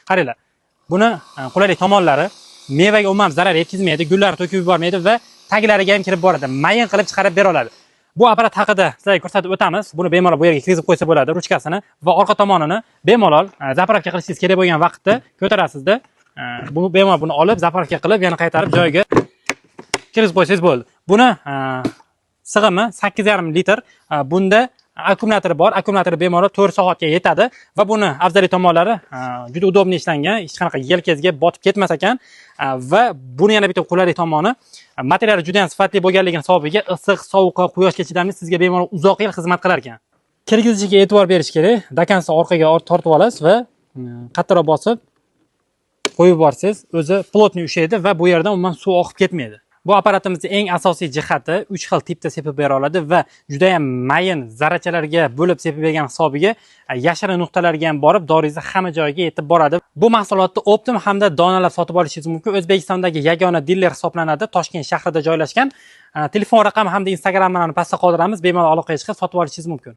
Qaranglar. Buni qulaylik tomonlari mevaga umuman zarar yetkazmaydi, gullarni to'kib yubormaydi va taglariga ham kirib boradi. Mayin qilib chiqarib bera oladi. Bu apparat haqida sizlarga ko'rsatib o'tamiz. Buni bemalol bu yerga kirgizib qo'ysa bo'ladi, ruchkasini va orqa tomonini bemalol zapravka qilishingiz kerak bo'lgan vaqtda ko'tarasizda. Bu bemalol buni olib zapravka qilib, yana qaytarib joyiga kirgizib qo'ysangiz bo'ldi. Buni sig'imi 8,5 litr. Bunda akkumulyatori bor. Akkumulyatori bemalol 4 soatga yetadi va buni afzaliy tomonlari juda udobniy ishlangan, hech qanaqa yelkangizga botib ketmas ekan va buni yana bitta qulaylik tomoni materiali juda ham sifatli bo'lganligi hisobiga issiq, sovuqqa, quyoshga chidamli sizga bemalol uzoq yil xizmat qilar ekan. Kirgizishiga e'tibor berish kerak. Dakansizni orqaga tortib olasiz va qattiqroq bosib qo'yib yuborsangiz, o'zi plotniy ushlaydi va bu yerdan umuman suv oqib ketmaydi. Bu apparatimizning eng asosiy jihati 3 xil tipda sepib bera oladi va juda ham mayin zarrachalarga bo'lib sepib bergan hisobiga yashirin nuqtalarga ham borib, doringizni hamma joyiga yetib boradi. Bu mahsulotni optim hamda donalab sotib olishingiz mumkin. O'zbekistondagi yagona diler hisoblanadi. Toshkent shahrida joylashgan. Telefon raqami hamda Instagram kanalini pastda qoldiramiz. Bemalol aloqaga chiqib sotib olishingiz mumkin.